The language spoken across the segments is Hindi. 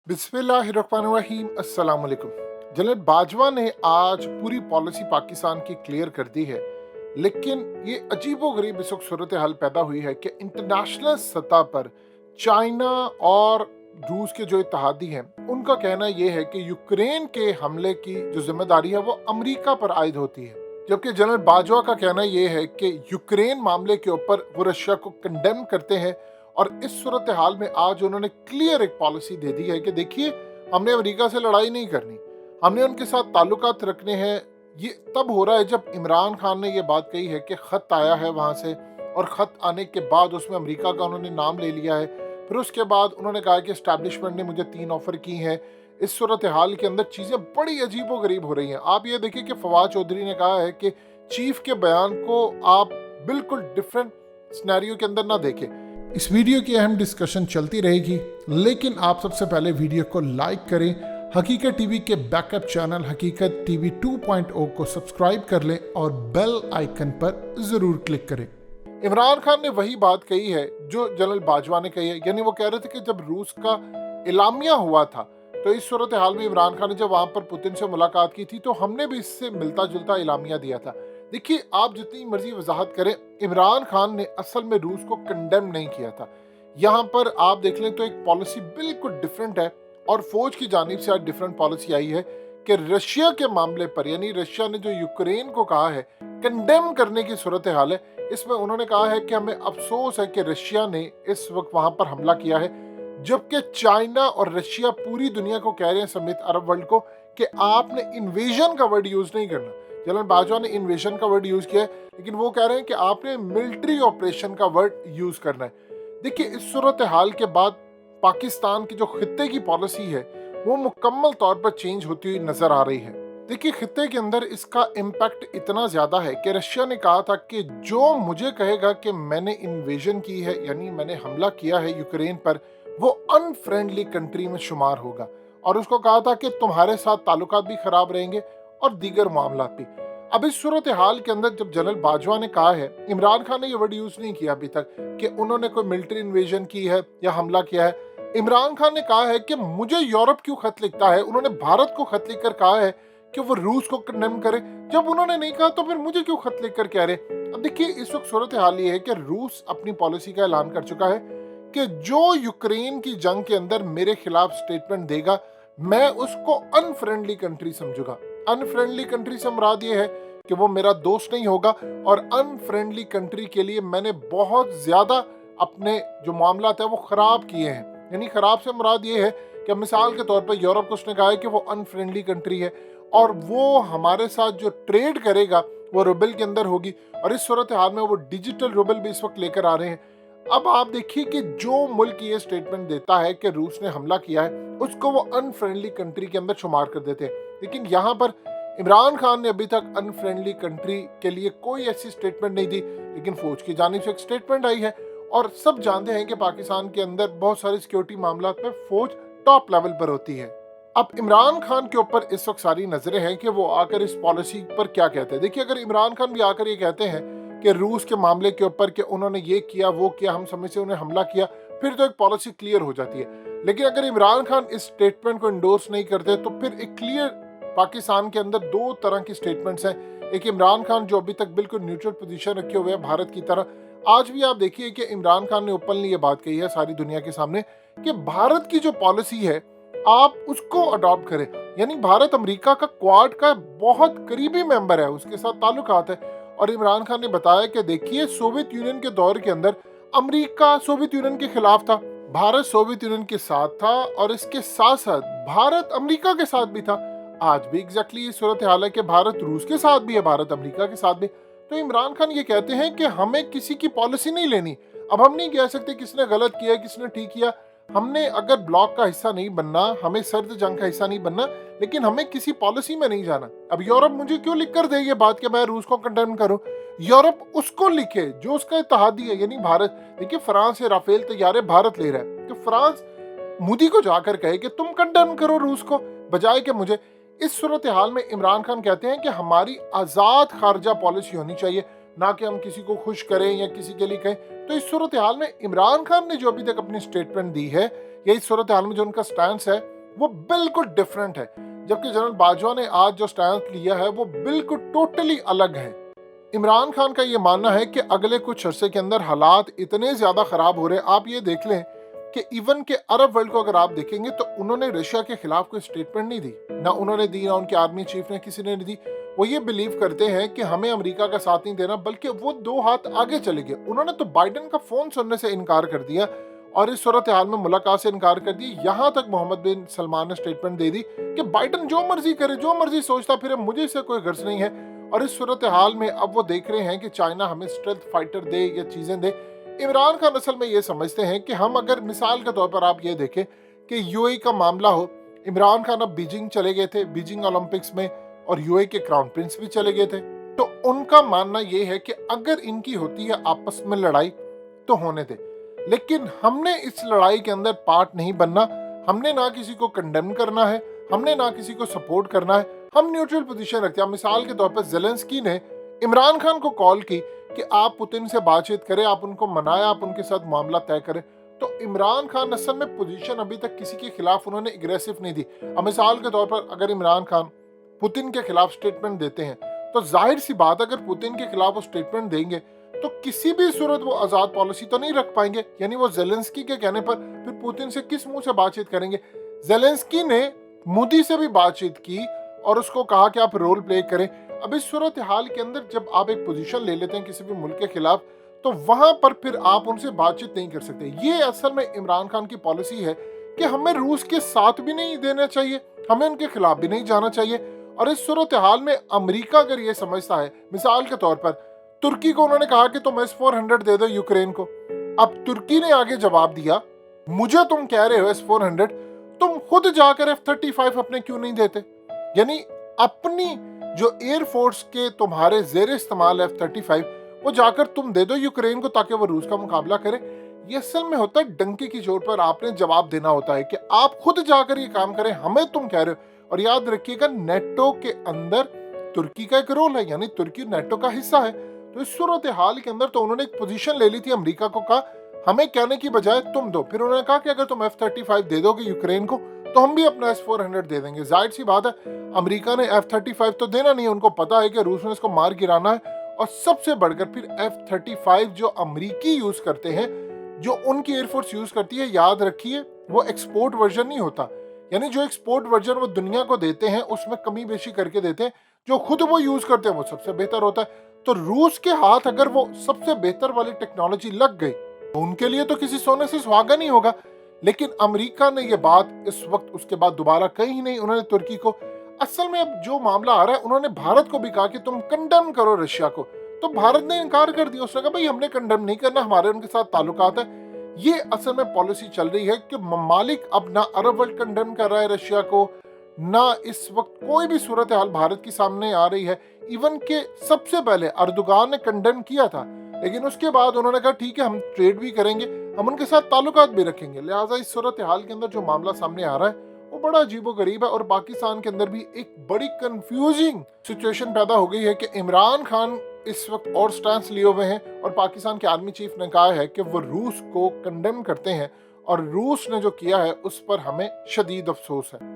बिस्मिल्लाहिर्रहमानिर्रहीम अस्सलाम वालेकुम। जनरल बाजवा ने आज पूरी पॉलिसी पाकिस्तान की क्लियर कर दी है, लेकिन ये अजीबोगरीब इस वक्त सूरत हाल पैदा हुई है कि इंटरनेशनल सतह पर चाइना और रूस के जो इत्तेहादी हैं उनका कहना ये है कि यूक्रेन के हमले की जो जिम्मेदारी है वो अमेरिका पर आयद होती है, जबकि जनरल बाजवा का कहना ये है कि यूक्रेन मामले के ऊपर वो रशिया को कंडेम करते हैं। और इस सूरत हाल में आज उन्होंने क्लियर एक पॉलिसी दे दी है कि देखिए, हमने अमेरिका से लड़ाई नहीं करनी, हमने उनके साथ ताल्लुकात रखने हैं। ये तब हो रहा है जब इमरान खान ने ये बात कही है कि ख़त आया है वहाँ से, और ख़त आने के बाद उसमें अमेरिका का उन्होंने नाम ले लिया है। फिर उसके बाद उन्होंने कहा कि इस्टेब्लिशमेंट ने मुझे 3 ऑफ़र की हैं। इस सूरत हाल के अंदर चीज़ें बड़ी अजीब व गरीब हो रही हैं। आप ये देखिए कि फवाद चौधरी ने कहा है कि चीफ के बयान को आप बिल्कुल डिफरेंट सिनेरियो के अंदर ना देखें। इस वीडियो की अहम डिस्कशन चलती रहेगी, लेकिन आप सबसे पहले वीडियो को लाइक करें, हकीकत टीवी के बैकअप चैनल हकीकत टीवी 2.0 को सब्सक्राइब कर लें और बेल आइकन पर जरूर क्लिक करें। इमरान खान ने वही बात कही है जो जनरल बाजवा ने कही है, यानी वो कह रहे थे कि जब रूस का इलामिया हुआ था तो इस सूरत हाल में इमरान खान ने जब वहां पर पुतिन से मुलाकात की थी तो हमने भी इससे मिलता जुलता इलामिया दिया था। देखिए, आप जितनी मर्जी वजाहत करें, इमरान खान ने असल में रूस को कंडेम नहीं किया था। यहाँ पर आप देख लें तो एक पॉलिसी बिल्कुल डिफरेंट है, और फौज की जानिब से आज डिफरेंट पॉलिसी आई है कि रशिया के मामले पर, यानी रशिया ने जो यूक्रेन को कहा है कंडेम करने की सूरत हाल है, इसमें उन्होंने कहा है कि हमें अफसोस है कि रशिया ने इस वक्त वहां पर हमला किया है, जबकि चाइना और रशिया पूरी दुनिया को कह रहे हैं समेत अरब वर्ल्ड को कि आपने इन्वेजन का वर्ड यूज नहीं करना। जनरल बाजवा ने इन्वेजन का वर्ड यूज किया है, लेकिन वो कह रहे हैं कि आपने मिलिट्री ऑपरेशन का वर्ड यूज करना है। देखिए, इस सूरत हाल के बाद पाकिस्तान की जो खित्ते की पॉलिसी है वो मुकम्मल तौर पर चेंज होती हुई नजर आ रही है। देखिए, खित्ते के अंदर इसका इम्पैक्ट इतना ज्यादा है कि रशिया ने कहा था कि जो मुझे कहेगा कि मैंने इन्वेजन की है, यानी मैंने हमला किया है यूक्रेन पर, वो अनफ्रेंडली कंट्री में शुमार होगा, और उसको कहा था कि तुम्हारे साथ ताल्लुकात भी खराब रहेंगे और दीगर मामला भी। अब इस सूरत हाल के अंदर जब जनरल बाजवा ने कहा है, इमरान खान ने ये वर्ड यूज नहीं किया अभी तक कि उन्होंने कोई मिलिट्री इन्वेजन की है या हमला किया है। इमरान खान ने कहा है कि मुझे यूरोप क्यों खत लिखता है, उन्होंने भारत को खत लिखकर कहा है कि वो रूस को कंडेम करे। जब उन्होंने नहीं कहा तो फिर मुझे क्यों खत लिखकर कह रहे। अब देखिए, इस वक्त सूरत हाल ये है कि रूस अपनी पॉलिसी का ऐलान कर चुका है कि जो यूक्रेन की जंग के अंदर मेरे खिलाफ स्टेटमेंट देगा, मैं उसको अनफ्रेंडली कंट्री समझूंगा। अनफ्रेंडली कंट्री से मुराद ये है कि वो मेरा दोस्त नहीं होगा, और अनफ्रेंडली कंट्री के लिए मैंने बहुत ज्यादा अपने जो मामला है वो खराब किए हैं। यानी खराब से मुराद ये है कि मिसाल के तौर पर यूरोप को उसने कहा है कि वो अनफ्रेंडली कंट्री है और वो हमारे साथ जो ट्रेड करेगा वो रूबल के अंदर होगी, और इस सूरत हाल में वो डिजिटल रूबल भी इस वक्त लेकर आ रहे हैं। अब आप देखिए कि जो मुल्क ये स्टेटमेंट देता है कि रूस ने हमला किया है, उसको वो अनफ्रेंडली कंट्री के अंदर शुमार कर देते हैं। लेकिन यहाँ पर इमरान खान ने अभी तक अनफ्रेंडली कंट्री के लिए कोई ऐसी स्टेटमेंट नहीं दी, लेकिन फौज की जानिब से एक स्टेटमेंट आई है, और सब जानते हैं कि पाकिस्तान के अंदर बहुत सारे सिक्योरिटी मामला में फौज टॉप लेवल पर होती है। अब इमरान खान के ऊपर इस वक्त सारी नजरें हैं कि वो आकर इस पॉलिसी पर क्या कहते हैं। देखिए, अगर इमरान खान भी आकर ये कहते हैं कि रूस के मामले के ऊपर कि उन्होंने ये किया वो किया, हम समय से उन्हें हमला किया, फिर तो एक पॉलिसी क्लियर हो जाती है। लेकिन अगर इमरान खान इस स्टेटमेंट को इंडोर्स नहीं करते तो फिर एक क्लियर पाकिस्तान के अंदर दो तरह की स्टेटमेंट्स हैं। एक इमरान खान जो अभी तक बिल्कुल न्यूट्रल पोजीशन रखे हुए है भारत की तरह। आज भी आप देखिए कि इमरान खान ने ओपनली ये बात कही है सारी दुनिया के सामने कि भारत की जो पॉलिसी है आप उसको अडॉप्ट करें। यानी भारत अमेरिका का क्वाड का बहुत करीबी मेंबर है, उसके साथ ताल्लुकात है। और इमरान खान ने बताया कि देखिए, सोवियत यूनियन के दौर के अंदर अमेरिका सोवियत यूनियन के खिलाफ था, भारत सोवियत यूनियन के साथ था, और इसके साथ साथ भारत अमेरिका के साथ भी था। आज भी एग्जैक्टली सूरत हाल है कि भारत रूस के साथ भी है, भारत अमेरिका के साथ भी। तो इमरान खान ये कहते हैं कि हमें किसी की पॉलिसी नहीं लेनी। अब हम नहीं कह सकते किसने गलत किया किसने ठीक किया, हमने अगर ब्लॉक का हिस्सा नहीं बनना, हमें सर्द जंग का हिस्सा नहीं बनना, लेकिन हमें किसी पॉलिसी में नहीं जाना। अब यूरोप मुझे क्यों लिख कर दे ये बात कि मैं रूस को कंडेम करूं, यूरोप उसको लिखे जो उसका इत्तेहादी है, यानी भारत। देखिए, फ्रांस से राफेल तैयारे भारत ले रहा है, तो फ्रांस मोदी को जाकर कहे कि तुम कंडेम करो रूस को, बजाय कि मुझे। इस सूरत हाल में इमरान खान कहते हैं कि हमारी आजाद खारजा पॉलिसी होनी चाहिए, ना कि हम किसी को खुश करें या किसी के लिए कहें। तो इस सूरत हाल में इमरान खान ने जो अभी तक अपनी स्टेटमेंट दी है, या इस सूरत हाल में जो उनका स्टैंस है, वो बिल्कुल डिफरेंट है, जबकि जनरल बाजवा ने आज जो स्टैंड लिया है वो बिल्कुल टोटली अलग है। इमरान खान का ये मानना है कि अगले कुछ अरसे के अंदर हालात इतने ज्यादा खराब हो रहे हैं, आप ये देख लें कि इवन के अरब वर्ल्ड को अगर आप देखेंगे तो उन्होंने रशिया के खिलाफ कोई स्टेटमेंट नहीं दी, ना उन्होंने दी, ना उनके आर्मी चीफ ने, किसी ने नहीं दी। वो ये बिलीव करते हैं कि हमें अमेरिका का साथ नहीं देना, बल्कि वो 2 हाथ आगे चले गए। उन्होंने तो बाइडेन का फोन सुनने से इनकार कर दिया और इस सूरत हाल में मुलाकात से इनकार कर दी। यहाँ तक मोहम्मद बिन सलमान ने स्टेटमेंट दे दी कि बाइडेन जो मर्जी करे, जो मर्जी सोचता फिर, मुझे इससे कोई गर्ज नहीं है। और इस सूरत हाल में अब वो देख रहे हैं कि चाइना हमें स्ट्रेल्थ फाइटर दे या चीजें दे। इमरान खान असल में ये समझते हैं कि हम, अगर मिसाल के तौर पर आप ये देखें कि यूएई का मामला हो, इमरान खान अब बीजिंग चले गए थे, बीजिंग ओलंपिक्स में, और यूएई के क्राउन प्रिंस भी चले गए थे। तो उनका मानना ये है कि अगर इनकी होती है आपस में लड़ाई तो होने दे, लेकिन हमने इस लड़ाई के अंदर पार्ट नहीं बनना। हमने ना किसी को कंडेम करना है, हमने ना किसी को सपोर्ट करना है, हम न्यूट्रल पोजीशन रखते हैं। मिसाल के तौर पर ज़ेलेंस्की ने इमरान खान को कॉल की कि आप पुतिन से बातचीत करें, आप उनको मनाएं, आप उनके साथ मामला तय करें। तो इमरान खान असल में पोजीशन अभी तक किसी के खिलाफ उन्होंने एग्रेसिव नहीं दी। अब मिसाल के तौर पर अगर इमरान खान पुतिन के खिलाफ स्टेटमेंट देते हैं तो जाहिर सी बात, अगर पुतिन के खिलाफ वो स्टेटमेंट देंगे तो किसी भी सूरत वो आजाद पॉलिसी तो नहीं रख पाएंगे। यानी वो ज़ेलेंस्की के कहने पर फिर पुतिन से किस मुंह से बातचीत करेंगे। ज़ेलेंस्की ने मोदी से भी बातचीत की और उसको कहा कि आप रोल प्ले करें। अब इस सूरत हाल के अंदर जब आप एक पोजीशन ले लेते हैं किसी भी मुल्क के खिलाफ, तो वहां पर फिर आप उनसे बातचीत नहीं कर सकते। ये असल में इमरान खान की पॉलिसी है कि हमें रूस के साथ भी नहीं देना चाहिए, हमें उनके खिलाफ भी नहीं जाना चाहिए। और इस सूरत हाल में अमेरिका अगर ये समझता है, मिसाल के तौर पर तुर्की को उन्होंने कहा कि तुम S-400 दे दो यूक्रेन को। अब तुर्की ने आगे जवाब दिया, मुझे तुम कह रहे हो S-400, तुम खुद जाकर F-35 अपने क्यों नहीं देते। यानी अपनी जो एयरफोर्स के तुम्हारे जेर इस्तेमाल F-35 वो जाकर तुम दे दो यूक्रेन को ताकि वो रूस का मुकाबला करे। ये असल में होता है डंके की चोट पर आपने जवाब देना होता है कि आप खुद जाकर ये काम करें, हमें तुम कह रहे हो। और याद रखिएगा, नेटो के अंदर तुर्की का एक रोल है, यानी तुर्की नेटो का हिस्सा है। तो इस सूरत हाल के अंदर तो उन्होंने एक पोजीशन ले ली थी, अमेरिका को कहा हमें कहने की बजाय तुम दो। फिर उन्होंने कहा कि अगर तुम F-35 दे दोगे यूक्रेन को तो हम भी अपना S-400 दे देंगे। जाहिर सी बात है, अमेरिका ने F-35 तो देना नहीं है, उनको पता है कि रूस ने इसको मार गिराना है। और सबसे बढ़कर फिर F-35 जो अमेरिकी यूज करते हैं, जो उनकी एयरफोर्स यूज करती है, याद रखिए वो एक्सपोर्ट वर्जन नहीं होता। यानी जो एक्सपोर्ट वर्जन वो दुनिया को देते हैं उसमें कमी बेशी करके देते हैं, जो खुद वो यूज करते हैं वो सबसे बेहतर होता है। तो रूस के हाथ अगर वो सबसे बेहतर वाली टेक्नोलॉजी लग गई तो उनके लिए तो किसी सोने से सुहागा नहीं होगा। लेकिन अमेरिका ने ये बात इस वक्त उसके बाद दोबारा कही नहीं, उन्होंने तुर्की को। असल में अब जो मामला आ रहा है, उन्होंने भारत को भी कहा कि तुम कंडेम करो रशिया को, तो भारत ने इनकार कर दिया। उसने कहा भाई हमने कंडेम नहीं करना, हमारे उनके साथ ताल्लुकात है। ये असल में पॉलिसी चल रही है कि ममालिक अब ना अरब वर्ल्ड कंडेम कर रहा है रशिया को, ना इस वक्त कोई भी सूरत हाल भारत की सामने आ रही है। इवन के सबसे पहले अर्दोगान ने कंडेम किया था, लेकिन उसके बाद उन्होंने कहा ठीक है हम ट्रेड भी करेंगे, हम उनके साथ ताल्लुकात भी रखेंगे। लिहाजा इस सूरत हाल के अंदर जो मामला सामने आ रहा है वो बड़ा अजीबो गरीब है। और पाकिस्तान के अंदर भी एक बड़ी कंफ्यूजिंग सिचुएशन पैदा हो गई है कि इमरान खान इस वक्त और स्टैंस लिए हुए हैं और पाकिस्तान के आर्मी चीफ ने कहा है कि वो रूस को कंडेम करते हैं और रूस ने जो किया है उस पर हमें शदीद अफसोस है।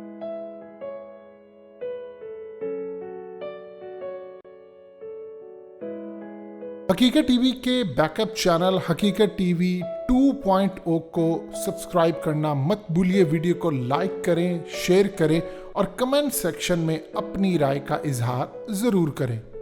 हकीकत टीवी के बैकअप चैनल हकीकत टीवी 2.0 को सब्सक्राइब करना मत भूलिए। वीडियो को लाइक करें, शेयर करें और कमेंट सेक्शन में अपनी राय का इजहार जरूर करें।